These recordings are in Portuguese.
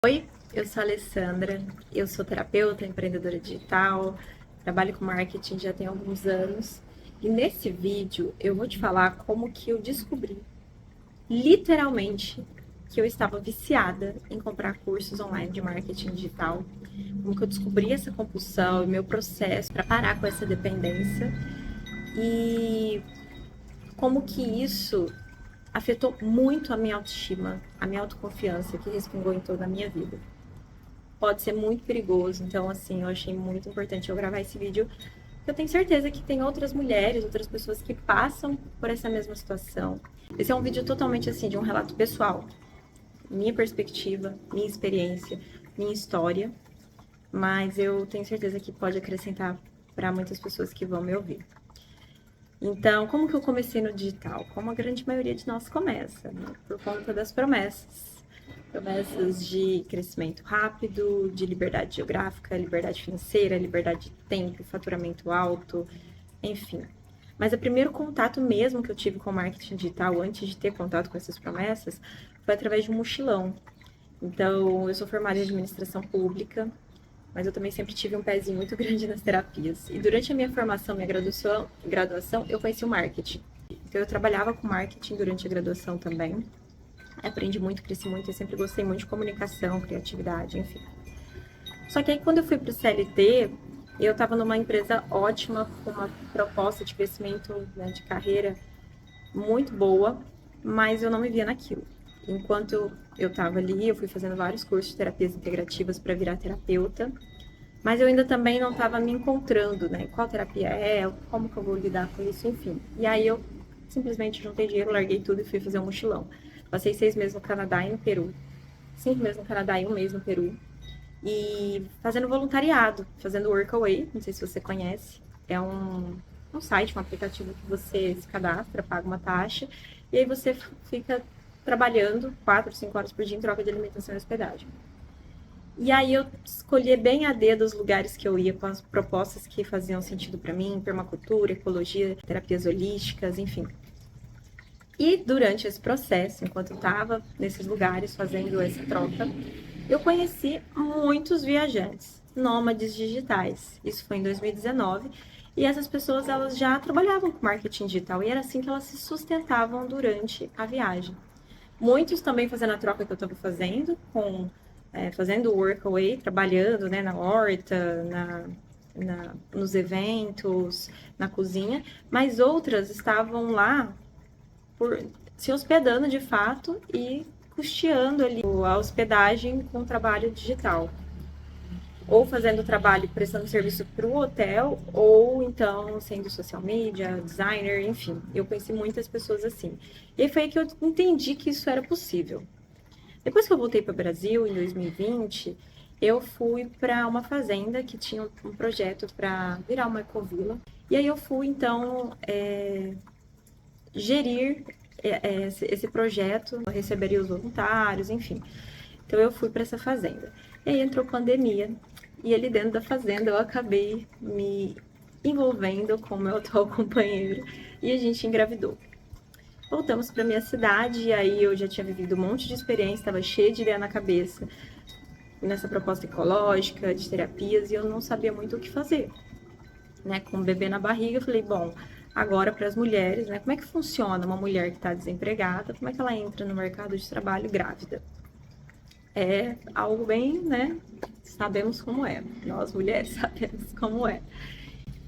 Oi, eu sou a Alessandra, eu sou terapeuta, empreendedora digital, trabalho com marketing já tem alguns anos. E nesse vídeo eu vou te falar como que eu descobri, literalmente, que eu estava viciada em comprar cursos online de marketing digital, como que eu descobri essa compulsão e meu processo para parar com essa dependência e como que isso afetou muito a minha autoestima, a minha autoconfiança que respingou em toda a minha vida. Pode ser muito perigoso. Então, assim, eu achei muito importante eu gravar esse vídeo. Eu tenho certeza que tem outras mulheres, outras pessoas que passam por essa mesma situação. Esse é um vídeo totalmente assim de um relato pessoal, minha perspectiva, minha experiência, minha história, mas eu tenho certeza que pode acrescentar para muitas pessoas que vão me ouvir. Então, como que eu comecei no digital? Como a grande maioria de nós começa, né? Por conta das promessas. Promessas de crescimento rápido, de liberdade geográfica, liberdade financeira, liberdade de tempo, faturamento alto, enfim. Mas o primeiro contato mesmo que eu tive com o marketing digital, antes de ter contato com essas promessas, foi através de um mochilão. Então, eu sou formada em administração pública, mas eu também sempre tive um pezinho muito grande nas terapias. E durante a minha formação, minha graduação, eu conheci o marketing. Então eu trabalhava com marketing durante a graduação também. Aprendi muito, cresci muito, eu sempre gostei muito de comunicação, criatividade, enfim. Só que aí quando eu fui para o CLT, eu estava numa empresa ótima, com uma proposta de crescimento, né, de carreira muito boa, mas eu não me via naquilo. Enquanto eu estava ali, eu fui fazendo vários cursos de terapias integrativas para virar terapeuta, mas eu ainda também não estava me encontrando, né? Qual terapia é, como que eu vou lidar com isso, enfim. E aí eu simplesmente juntei dinheiro, larguei tudo e fui fazer um mochilão. Passei 6 meses no Canadá e no Peru. 5 meses no Canadá e um mês no Peru. E fazendo voluntariado, fazendo Workaway, não sei se você conhece. É um site, um aplicativo que você se cadastra, paga uma taxa, e aí você fica trabalhando 4, 5 horas por dia em troca de alimentação e hospedagem. E aí eu escolhi bem a dedo os lugares que eu ia com as propostas que faziam sentido para mim, permacultura, ecologia, terapias holísticas, enfim. E durante esse processo, enquanto eu estava nesses lugares fazendo essa troca, eu conheci muitos viajantes, nômades digitais. Isso foi em 2019. E essas pessoas elas já trabalhavam com marketing digital e era assim que elas se sustentavam durante a viagem. Muitos também fazendo a troca que eu estava fazendo, fazendo o workaway, trabalhando, né, na horta, nos eventos, na cozinha, mas outras estavam lá por se hospedando de fato e custeando ali a hospedagem com o trabalho digital. Ou fazendo trabalho, prestando serviço para o hotel, ou então sendo social media, designer, enfim. Eu conheci muitas pessoas assim. E aí foi aí que eu entendi que isso era possível. Depois que eu voltei para o Brasil, em 2020, eu fui para uma fazenda que tinha um projeto para virar uma ecovila. E aí eu fui, então, gerir esse projeto, eu receberia os voluntários, enfim. Então eu fui para essa fazenda. E aí entrou pandemia, e ali dentro da fazenda eu acabei me envolvendo com o meu atual companheiro e a gente engravidou. Voltamos para minha cidade e aí eu já tinha vivido um monte de experiência, estava cheia de ideia na cabeça nessa proposta ecológica, de terapias, e eu não sabia muito o que fazer. Né, com o bebê na barriga, eu falei, bom, agora para as mulheres, né, como é que funciona uma mulher que está desempregada, como é que ela entra no mercado de trabalho grávida? É algo bem, né, sabemos como é, nós mulheres sabemos como é.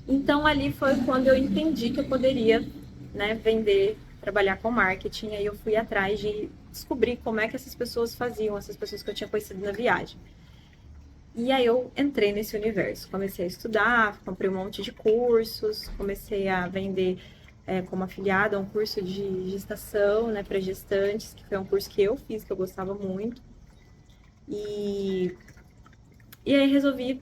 Então ali foi quando eu entendi que eu poderia, né, vender, trabalhar com marketing, aí eu fui atrás de descobrir como é que essas pessoas faziam, essas pessoas que eu tinha conhecido na viagem. E aí eu entrei nesse universo, comecei a estudar, comprei um monte de cursos, comecei a vender como afiliada um curso de gestação, né, para gestantes, que foi um curso que eu fiz, que eu gostava muito. E, e aí resolvi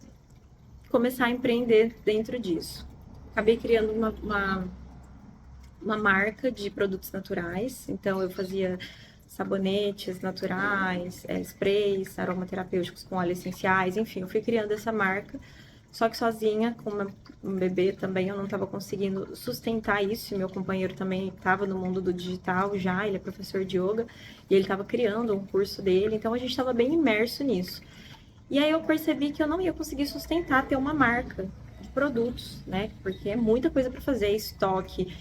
começar a empreender dentro disso. Acabei criando uma marca de produtos naturais, então eu fazia sabonetes naturais, sprays aromaterapêuticos com óleos essenciais, enfim, eu fui criando essa marca Só que sozinha, com um bebê também, eu não estava conseguindo sustentar isso. E meu companheiro também estava no mundo do digital já, ele é professor de yoga, e ele estava criando um curso dele, então a gente estava bem imerso nisso. E aí eu percebi que eu não ia conseguir sustentar, ter uma marca de produtos, né? Porque é muita coisa para fazer, estoque,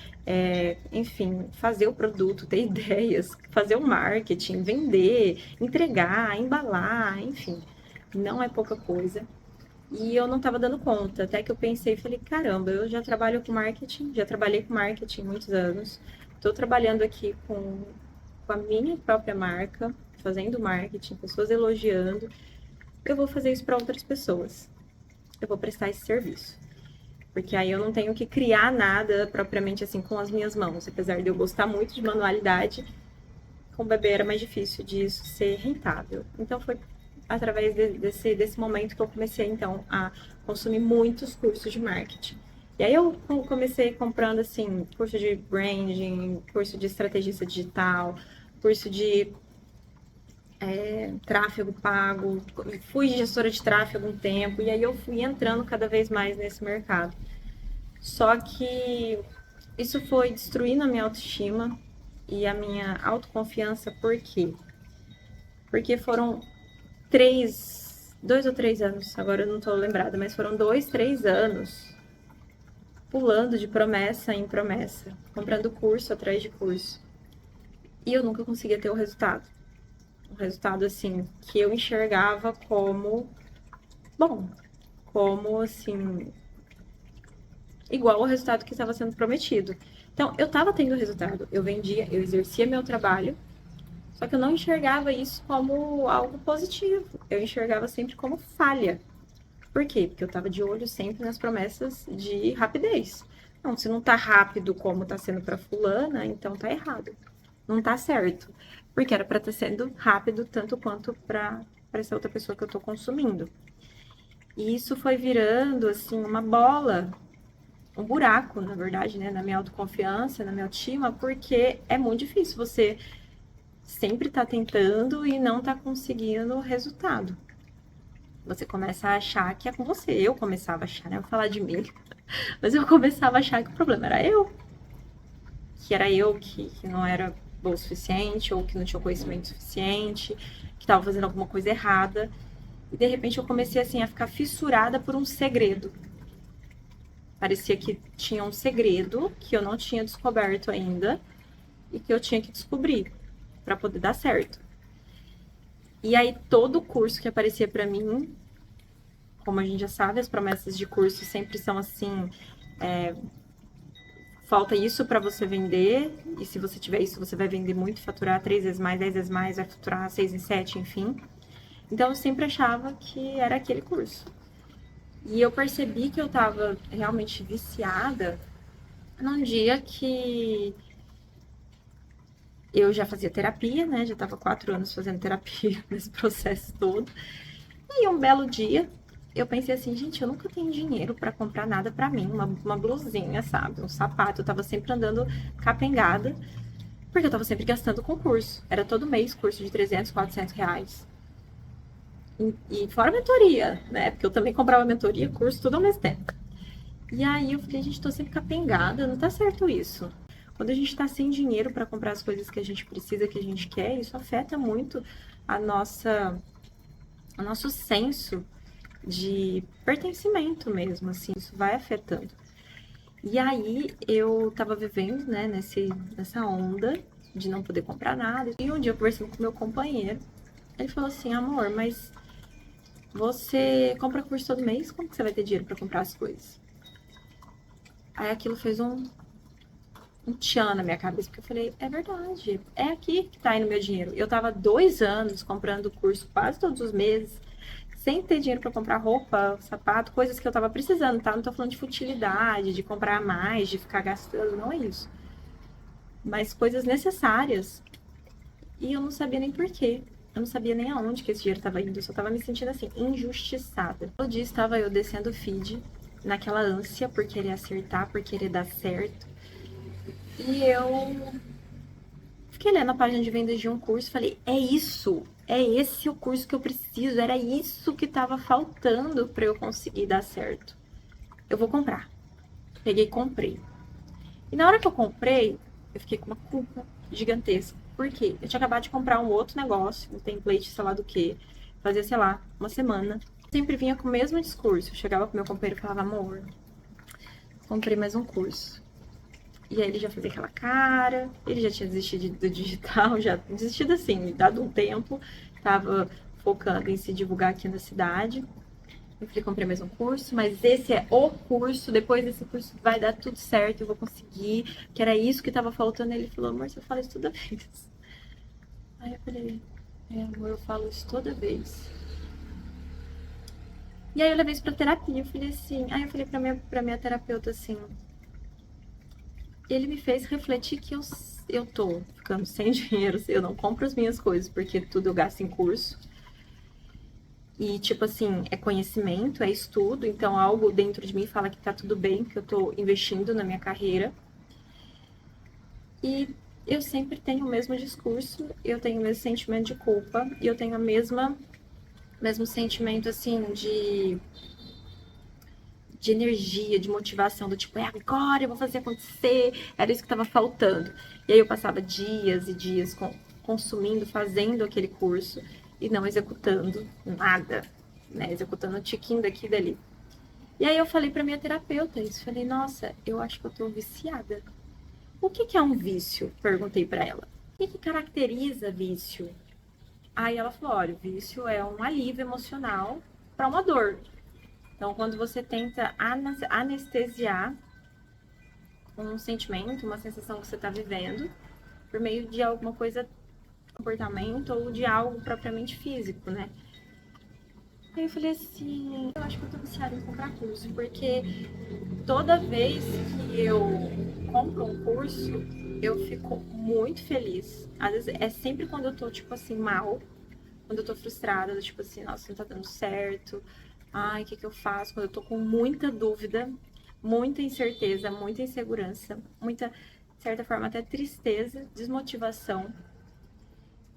enfim, fazer o produto, ter ideias, fazer o marketing, vender, entregar, embalar, enfim, não é pouca coisa. E eu não estava dando conta, até que eu pensei e falei, caramba, eu já trabalho com marketing, já trabalhei com marketing há muitos anos, estou trabalhando aqui com a minha própria marca, fazendo marketing, pessoas elogiando, eu vou fazer isso para outras pessoas. Eu vou prestar esse serviço. Porque aí eu não tenho que criar nada propriamente assim com as minhas mãos. Apesar de eu gostar muito de manualidade, com o bebê era mais difícil disso ser rentável. Então foi através desse momento que eu comecei então a consumir muitos cursos de marketing. E aí eu comecei comprando assim, curso de branding, curso de estrategista digital, curso de tráfego pago, fui gestora de tráfego um tempo, e aí eu fui entrando cada vez mais nesse mercado. Só que isso foi destruindo a minha autoestima e a minha autoconfiança, por quê? Porque foram 2 ou 3 anos, agora eu não tô lembrada, mas foram 2, 3 anos pulando de promessa em promessa, comprando curso atrás de curso. E eu nunca conseguia ter o resultado. Um resultado assim que eu enxergava como bom, como assim, igual ao resultado que estava sendo prometido. Então, eu estava tendo resultado, eu vendia, eu exercia meu trabalho, só que eu não enxergava isso como algo positivo, eu enxergava sempre como falha. Por quê? Porque eu estava de olho sempre nas promessas de rapidez. Não, se não tá rápido como tá sendo para fulana, então tá errado. Não tá certo. Porque era para estar sendo rápido tanto quanto para essa outra pessoa que eu tô consumindo. E isso foi virando assim uma bola, um buraco, na verdade, né, na minha autoconfiança, na minha autoestima, porque é muito difícil você sempre tá tentando e não tá conseguindo o resultado. Você começa a achar que é com você. Eu começava a achar, né? Eu vou falar de mim, mas eu começava a achar que o problema era eu. Que era eu que não era boa o suficiente, ou que não tinha conhecimento suficiente, que estava fazendo alguma coisa errada. E de repente eu comecei assim a ficar fissurada por um segredo. Parecia que tinha um segredo que eu não tinha descoberto ainda e que eu tinha que descobrir para poder dar certo. E aí todo curso que aparecia para mim, como a gente já sabe, as promessas de curso sempre são assim, falta isso para você vender, e se você tiver isso, você vai vender muito, faturar 3 vezes mais, 10 vezes mais, vai faturar 6 em 7, enfim. Então eu sempre achava que era aquele curso. E eu percebi que eu tava realmente viciada num dia que eu já fazia terapia, né? Já tava 4 anos fazendo terapia nesse processo todo. E um belo dia, eu pensei assim, gente, eu nunca tenho dinheiro para comprar nada para mim, uma blusinha, sabe? Um sapato. Eu tava sempre andando capengada, porque eu tava sempre gastando com curso. Era todo mês curso de 300, 400 reais. E fora mentoria, né? Porque eu também comprava mentoria, curso, tudo ao mesmo tempo. E aí eu falei, gente, tô sempre capengada, não tá certo isso. Quando a gente tá sem dinheiro para comprar as coisas que a gente precisa, que a gente quer, isso afeta muito a o nosso senso de pertencimento mesmo, assim, isso vai afetando. E aí eu tava vivendo, né, nessa onda de não poder comprar nada. E um dia eu conversando com meu companheiro, ele falou assim, amor, mas você compra curso todo mês? Como que você vai ter dinheiro para comprar as coisas? Aí aquilo fez um tchan na minha cabeça, porque eu falei, é verdade, é aqui que tá indo meu dinheiro. Eu tava 2 anos comprando curso quase todos os meses, sem ter dinheiro para comprar roupa, sapato, coisas que eu tava precisando, tá? Não tô falando de futilidade, de comprar mais, de ficar gastando, não é isso. Mas coisas necessárias. E eu não sabia nem porquê. Eu não sabia nem aonde que esse dinheiro tava indo. Eu só tava me sentindo assim, injustiçada. Todo dia estava eu descendo o feed, naquela ânsia por querer acertar, por querer dar certo. E eu fiquei lendo a página de vendas de um curso e falei, é isso! é esse o curso que eu preciso, era isso que estava faltando para eu conseguir dar certo. Eu vou comprar. Peguei e comprei. E na hora que eu comprei, eu fiquei com uma culpa gigantesca. Por quê? Eu tinha acabado de comprar um outro negócio, um template, sei lá do que. Fazia, sei lá, uma semana. Sempre vinha com o mesmo discurso. Eu chegava pro meu companheiro e falava, amor, comprei mais um curso. E aí ele já fazia aquela cara, ele já tinha desistido do digital, já desistido assim, dado um tempo, tava focando em se divulgar aqui na cidade. Eu falei, comprei mais um curso, mas esse é o curso, depois desse curso vai dar tudo certo, eu vou conseguir, que era isso que tava faltando. Ele falou, amor, você fala isso toda vez. Aí eu falei, amor, eu falo isso toda vez. E aí eu levei isso pra terapia, eu falei assim, aí eu falei pra minha terapeuta assim, ele me fez refletir que eu tô ficando sem dinheiro, eu não compro as minhas coisas, porque tudo eu gasto em curso. E, tipo assim, é conhecimento, é estudo, então algo dentro de mim fala que tá tudo bem, que eu tô investindo na minha carreira. E eu sempre tenho o mesmo discurso, eu tenho o mesmo sentimento de culpa, e eu tenho a mesmo sentimento, assim, de energia, de motivação, do tipo, é agora, eu vou fazer acontecer, era isso que tava faltando. E aí eu passava dias e dias consumindo, fazendo aquele curso, e não executando nada, né? Executando um tiquinho daqui e dali. E aí eu falei pra minha terapeuta isso, falei, nossa, eu acho que eu tô viciada. O que é um vício? Perguntei pra ela. O que caracteriza vício? Aí ela falou, olha, o vício é um alívio emocional para uma dor. Então, quando você tenta anestesiar um sentimento, uma sensação que você está vivendo, por meio de alguma coisa, comportamento ou de algo propriamente físico, né? Aí eu falei assim, eu acho que eu tô viciada em comprar curso, porque toda vez que eu compro um curso, eu fico muito feliz. Às vezes é sempre quando eu tô, tipo assim, mal, quando eu tô frustrada, tipo assim, nossa, não tá dando certo. Ai, o que eu faço? Quando eu tô com muita dúvida, muita incerteza, muita insegurança, muita, de certa forma, até tristeza, desmotivação.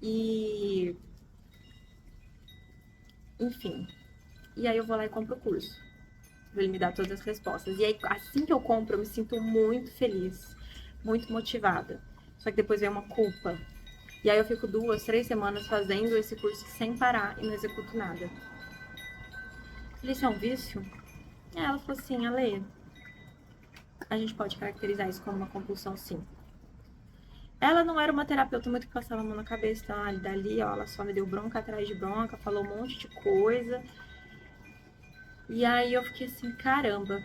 E, enfim. E aí eu vou lá e compro o curso. Ele me dá todas as respostas. E aí, assim que eu compro, eu me sinto muito feliz, muito motivada. Só que depois vem uma culpa. E aí eu fico 2, 3 semanas fazendo esse curso sem parar e não executo nada. Falei, isso é um vício? Aí ela falou assim, Ale, a gente pode caracterizar isso como uma compulsão, sim. Ela não era uma terapeuta muito que passava a mão na cabeça, tá? Dali, ó, ela só me deu bronca atrás de bronca, falou um monte de coisa. E aí eu fiquei assim, caramba,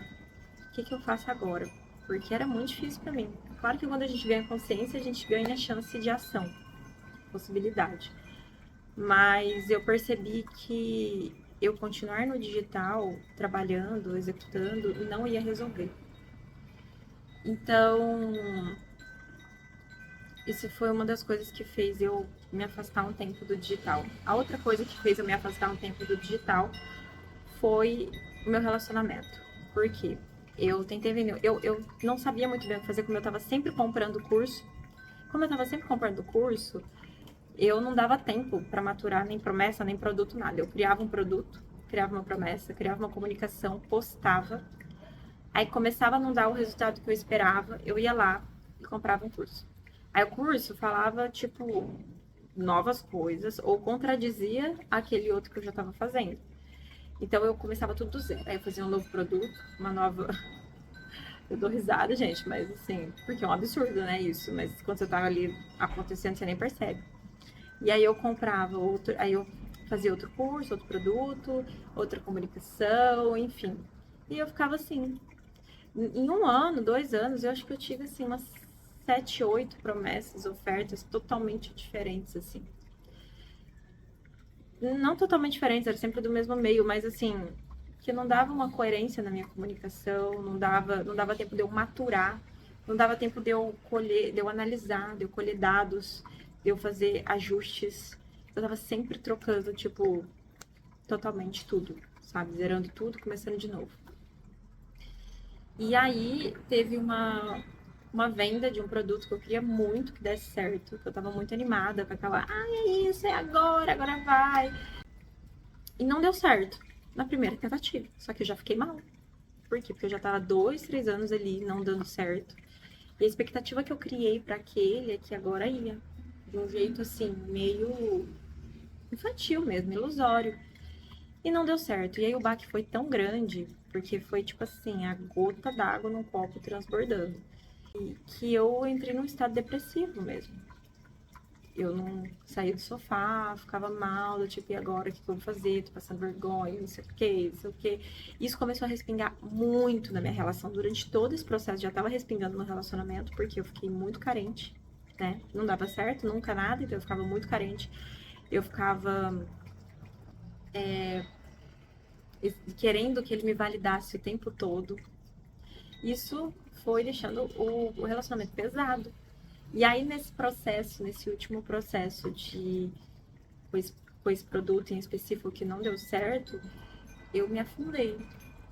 o que eu faço agora? Porque era muito difícil pra mim. Claro que quando a gente ganha consciência, a gente ganha chance de ação, possibilidade. Mas eu percebi que eu continuar no digital, trabalhando, executando, não ia resolver. Então, isso foi uma das coisas que fez eu me afastar um tempo do digital. A outra coisa que fez eu me afastar um tempo do digital foi o meu relacionamento. Por quê? Eu tentei vender. Eu não sabia muito bem o que fazer, como eu estava sempre comprando curso. Como eu estava sempre comprando curso, eu não dava tempo para maturar nem promessa, nem produto, nada. Eu criava um produto, criava uma promessa, criava uma comunicação, postava. Aí começava a não dar o resultado que eu esperava, eu ia lá e comprava um curso. Aí o curso falava, tipo, novas coisas ou contradizia aquele outro que eu já estava fazendo. Então eu começava tudo do zero. Aí eu fazia um novo produto, uma nova. Eu dou risada, gente, mas assim, porque é um absurdo, né? Isso. Mas quando você tá ali acontecendo, você nem percebe. E aí eu comprava outro, aí eu fazia outro curso, outro produto, outra comunicação, enfim. E eu ficava assim. Em um ano, 2 anos, eu acho que eu tive assim umas 7, 8 promessas, ofertas totalmente diferentes, assim. Não totalmente diferentes, era sempre do mesmo meio, mas assim, que não dava uma coerência na minha comunicação, não dava tempo de eu maturar, não dava tempo de eu colher, de eu analisar, de eu colher dados, de eu fazer ajustes. Eu tava sempre trocando, tipo, totalmente tudo, sabe? Zerando tudo, começando de novo. E aí teve uma venda de um produto que eu queria muito que desse certo, que eu tava muito animada com aquela, é isso, é agora, agora vai. E não deu certo na primeira tentativa, só que eu já fiquei mal. Por quê? Porque eu já tava 2, 3 anos ali não dando certo. E a expectativa que eu criei para aquele é que agora ia. De um jeito assim, meio infantil mesmo, ilusório. E não deu certo. E aí o baque foi tão grande, porque foi tipo assim, a gota d'água num copo transbordando. E que eu entrei num estado depressivo mesmo. Eu não saía do sofá, ficava mal, do tipo, e agora o que eu vou fazer? Tô passando vergonha, não sei o que, não sei o que. Isso começou a respingar muito na minha relação. Durante todo esse processo já tava respingando no relacionamento, porque eu fiquei muito carente, né? Não dava certo, nunca nada, então eu ficava muito carente. Eu ficava querendo que ele me validasse o tempo todo. Isso foi deixando o relacionamento pesado. E aí, nesse processo, nesse último processo de com esse produto em específico que não deu certo, eu me afundei.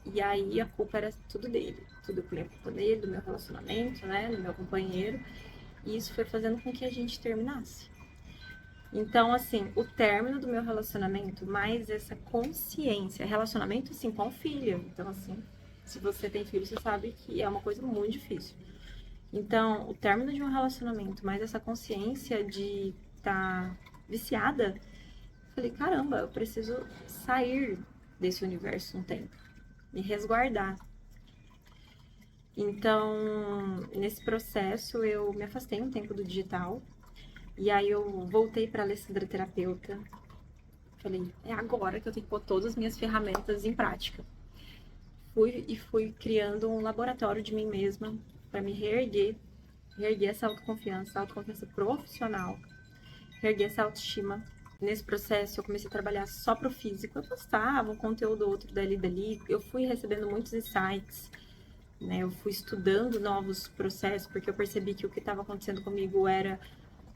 E aí a culpa era tudo dele. Tudo por culpa dele, do meu relacionamento, né? Do meu companheiro. E isso foi fazendo com que a gente terminasse. Então, assim, o término do meu relacionamento, mais essa consciência, relacionamento, assim, com filho. Então, assim, se você tem filho, você sabe que é uma coisa muito difícil. Então, o término de um relacionamento, mais essa consciência de estar viciada, falei, caramba, eu preciso sair desse universo um tempo, me resguardar. Então, nesse processo, eu me afastei um tempo do digital. E aí eu voltei para Alessandra terapeuta. Falei, é agora que eu tenho que pôr todas as minhas ferramentas em prática. Fui criando um laboratório de mim mesma para me reerguer essa autoconfiança profissional, reerguer essa autoestima. Nesse processo, eu comecei a trabalhar só pro físico. Eu postava um conteúdo outro dali. Eu fui recebendo muitos insights, né? Eu fui estudando novos processos, porque eu percebi que o que estava acontecendo comigo era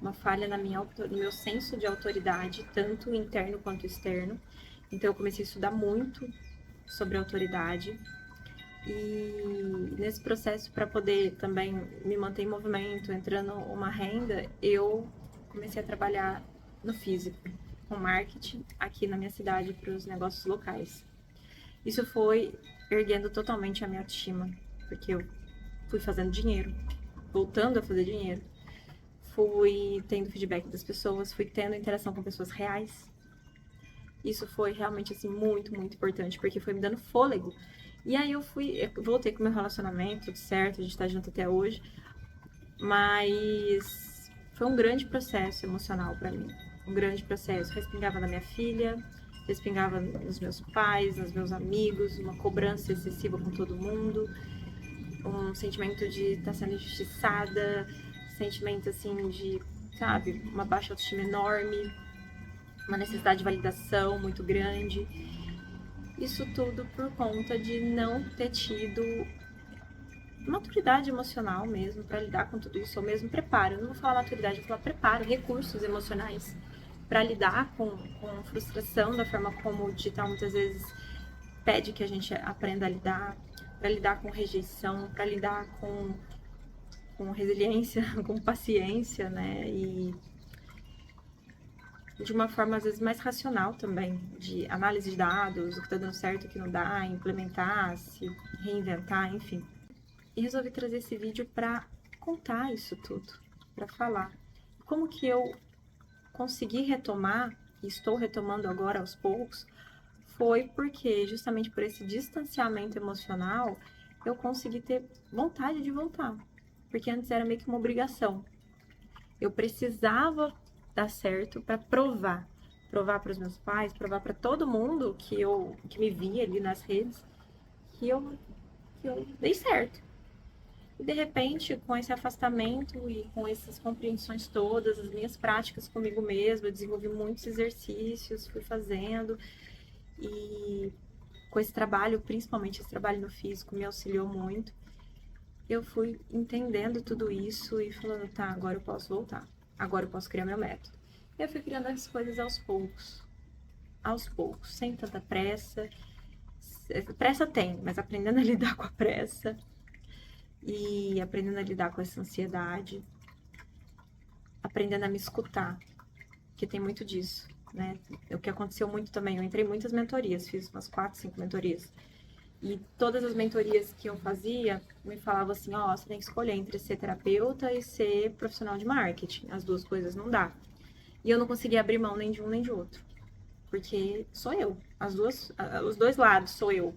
uma falha no meu senso de autoridade, tanto interno quanto externo. Então, eu comecei a estudar muito sobre autoridade. E nesse processo, para poder também me manter em movimento, entrando uma renda, eu comecei a trabalhar no físico, com marketing, aqui na minha cidade, para os negócios locais. Isso foi erguendo totalmente a minha autoestima, porque eu fui fazendo dinheiro, voltando a fazer dinheiro. Fui tendo feedback das pessoas, fui tendo interação com pessoas reais. Isso foi realmente, assim, muito, muito importante, porque foi me dando fôlego. E aí eu voltei com o meu relacionamento, tudo certo, a gente tá junto até hoje. Mas foi um grande processo emocional para mim. Um grande processo. Respingava na minha filha, respingava nos meus pais, nos meus amigos, uma cobrança excessiva com todo mundo, um sentimento de estar sendo injustiçada, sentimento assim de, sabe, uma baixa autoestima enorme, uma necessidade de validação muito grande. Isso tudo por conta de não ter tido maturidade emocional mesmo para lidar com tudo isso, ou mesmo preparo. Eu não vou falar maturidade, eu vou falar preparo, recursos emocionais para lidar com frustração da forma como o digital muitas vezes pede que a gente aprenda a lidar, para lidar com rejeição, para lidar com resiliência, com paciência, né? E de uma forma às vezes mais racional também, de análise de dados, o que está dando certo, o que não dá, implementar, se reinventar, enfim. E resolvi trazer esse vídeo para contar isso tudo, para falar como que eu consegui retomar, e estou retomando agora aos poucos, foi porque justamente por esse distanciamento emocional eu consegui ter vontade de voltar, porque antes era meio que uma obrigação. Eu precisava dar certo para provar para os meus pais, provar para todo mundo que me via ali nas redes que eu dei certo. E de repente, com esse afastamento e com essas compreensões todas, as minhas práticas comigo mesma, eu desenvolvi muitos exercícios, fui fazendo. E com esse trabalho, principalmente esse trabalho no físico, me auxiliou muito. Eu fui entendendo tudo isso e falando, tá, agora eu posso voltar. Agora eu posso criar meu método. E eu fui criando as coisas aos poucos, sem tanta pressa. Pressa tem, mas aprendendo a lidar com a pressa. e aprendendo a lidar com essa ansiedade, aprendendo a me escutar, que tem muito disso, né? O que aconteceu muito também, eu entrei em muitas mentorias, fiz umas 4, 5 mentorias. E todas as mentorias que eu fazia, me falavam assim, ó, você tem que escolher entre ser terapeuta e ser profissional de marketing. As duas coisas não dá. E eu não conseguia abrir mão nem de um nem de outro. Porque sou eu. Os dois lados sou eu.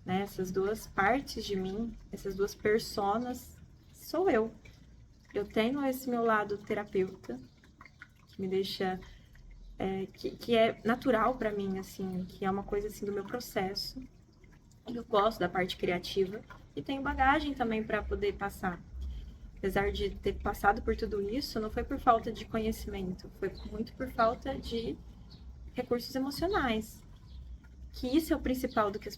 Né? Essas duas partes de mim, essas duas personas, sou eu. Eu tenho esse meu lado terapeuta, que me deixa que é natural para mim, assim, que é uma coisa assim do meu processo. Eu gosto da parte criativa e tenho bagagem também para poder passar. Apesar de ter passado por tudo isso, não foi por falta de conhecimento, foi muito por falta de recursos emocionais. Que isso é o principal do que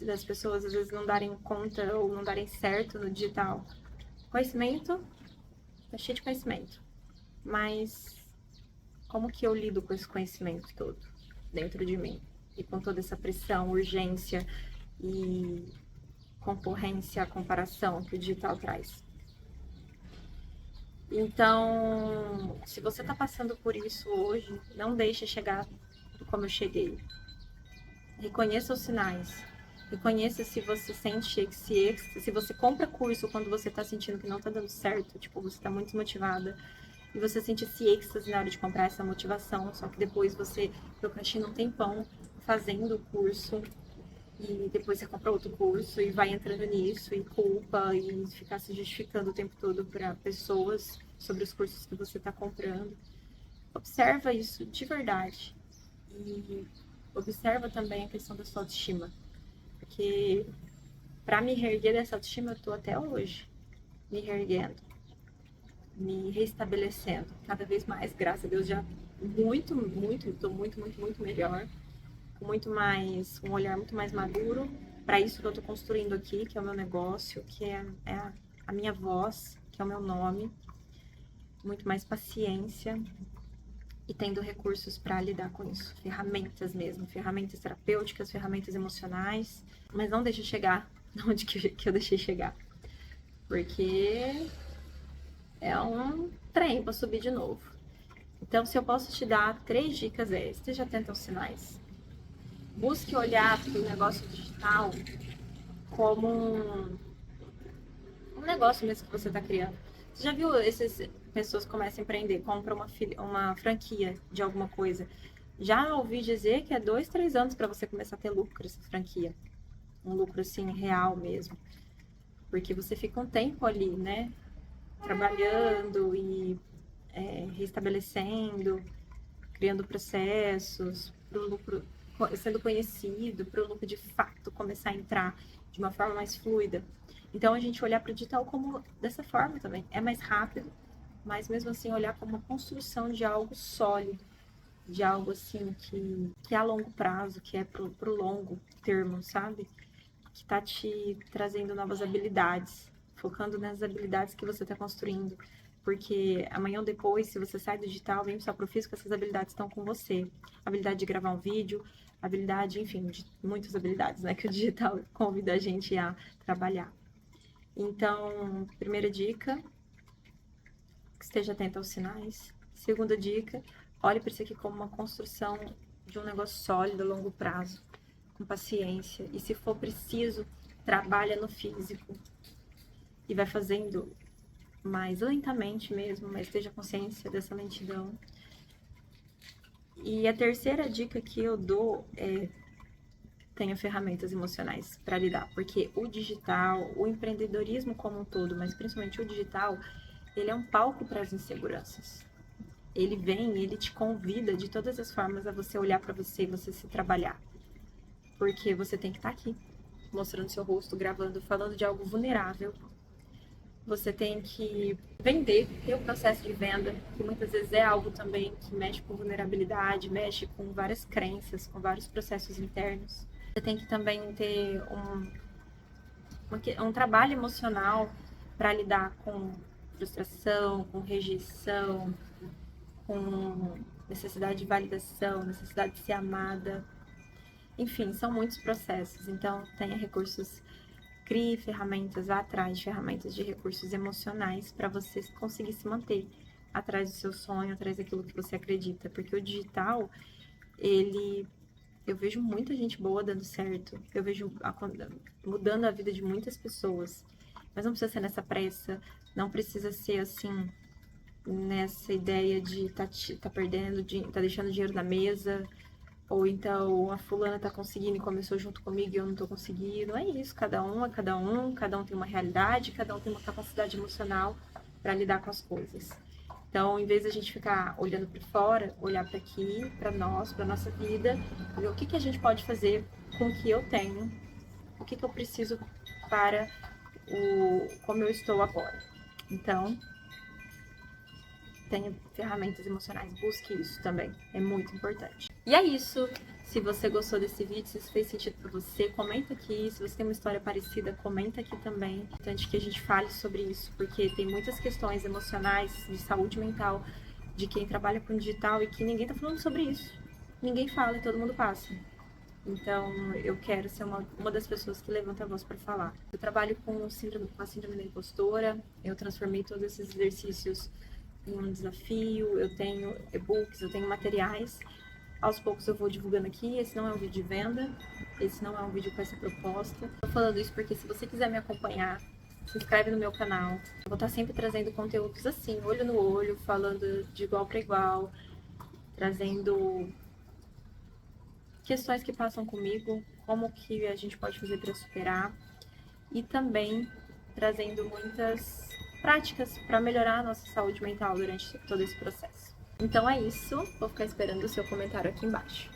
das pessoas às vezes não darem conta ou não darem certo no digital. Conhecimento, tá cheio de conhecimento. Mas como que eu lido com esse conhecimento todo dentro de mim? E com toda essa pressão, urgência e concorrência, comparação que o digital traz. Então, se você está passando por isso hoje, não deixe chegar como eu cheguei. Reconheça os sinais. Reconheça se você sente se você compra curso quando você está sentindo que não está dando certo, tipo, você está muito desmotivada, e você sente esse êxtase na hora de comprar essa motivação, só que depois você procrastina um tempão fazendo o curso e depois você compra outro curso e vai entrando nisso e culpa e ficar se justificando o tempo todo para pessoas sobre os cursos que você está comprando. Observa isso de verdade e observa também a questão da sua autoestima, porque para me reerguer dessa autoestima eu tô até hoje me reerguendo, me restabelecendo cada vez mais, graças a Deus já tô muito melhor, com muito mais, um olhar muito mais maduro para isso que eu tô construindo aqui, que é o meu negócio, que é a minha voz, que é o meu nome, muito mais paciência e tendo recursos para lidar com isso, ferramentas mesmo, ferramentas terapêuticas, ferramentas emocionais, mas não deixe chegar onde que eu deixei chegar, porque é um trem para subir de novo. Então, se eu posso te dar 3 dicas esteja atento aos sinais. Busque olhar para o negócio digital como um negócio mesmo que você está criando. Você já viu essas pessoas que começam a empreender, compram uma franquia de alguma coisa? Já ouvi dizer que é 2, 3 anos para você começar a ter lucro essa franquia. Um lucro assim real mesmo. Porque você fica um tempo ali, né? Trabalhando e restabelecendo, criando processos, para o lucro sendo conhecido, para o lucro de fato começar a entrar de uma forma mais fluida. Então a gente olhar para o digital como dessa forma também. É mais rápido, mas mesmo assim olhar como uma construção de algo sólido, de algo assim que é a longo prazo, que é pro longo termo, sabe? Que tá te trazendo novas habilidades, focando nas habilidades que você está construindo. Porque amanhã ou depois, se você sai do digital, vem só pro físico, essas habilidades estão com você. A habilidade de gravar um vídeo, habilidade, enfim, de muitas habilidades, né? Que o digital convida a gente a trabalhar. Então, primeira dica, esteja atento aos sinais. Segunda dica, olhe para isso aqui como uma construção de um negócio sólido a longo prazo, com paciência. E se for preciso, trabalha no físico e vai fazendo mais lentamente mesmo, mas esteja consciência dessa lentidão. E a terceira dica que eu dou é tenha ferramentas emocionais para lidar, porque o digital, o empreendedorismo como um todo, mas principalmente o digital, ele é um palco para as inseguranças. Ele vem, ele te convida de todas as formas a você olhar para você e você se trabalhar. Porque você tem que estar aqui, mostrando seu rosto, gravando, falando de algo vulnerável. Você tem que vender, ter o processo de venda, que muitas vezes é algo também que mexe com vulnerabilidade, mexe com várias crenças, com vários processos internos. Você tem que também ter um trabalho emocional para lidar com frustração, com rejeição, com necessidade de validação, necessidade de ser amada. Enfim, são muitos processos, então tenha recursos crie ferramentas, vá atrás de ferramentas de recursos emocionais para você conseguir se manter atrás do seu sonho, atrás daquilo que você acredita. Porque o digital, eu vejo muita gente boa dando certo, eu vejo mudando a vida de muitas pessoas. Mas não precisa ser nessa pressa, não precisa ser assim, nessa ideia de tá perdendo, tá deixando dinheiro na mesa, ou então a fulana tá conseguindo e começou junto comigo e eu não tô conseguindo. É isso, cada um é cada um tem uma realidade, cada um tem uma capacidade emocional para lidar com as coisas. Então, em vez de a gente ficar olhando para fora, olhar para aqui, para nós, para nossa vida, e ver o que a gente pode fazer com o que eu tenho, o que eu preciso para como eu estou agora. Então, tenha ferramentas emocionais, busque isso também, é muito importante. E é isso. Se você gostou desse vídeo, se isso fez sentido para você, comenta aqui. Se você tem uma história parecida, comenta aqui também. É importante que a gente fale sobre isso, porque tem muitas questões emocionais, de saúde mental, de quem trabalha com digital e que ninguém tá falando sobre isso. Ninguém fala e todo mundo passa. Então, eu quero ser uma das pessoas que levanta a voz para falar. Eu trabalho com a síndrome da impostora, eu transformei todos esses exercícios em um desafio, eu tenho e-books, eu tenho materiais. Aos poucos eu vou divulgando aqui. Esse não é um vídeo de venda, esse não é um vídeo com essa proposta. Tô falando isso porque se você quiser me acompanhar, se inscreve no meu canal. Eu vou estar sempre trazendo conteúdos assim, olho no olho, falando de igual para igual, trazendo questões que passam comigo, como que a gente pode fazer para superar e também trazendo muitas práticas para melhorar a nossa saúde mental durante todo esse processo. Então é isso, vou ficar esperando o seu comentário aqui embaixo.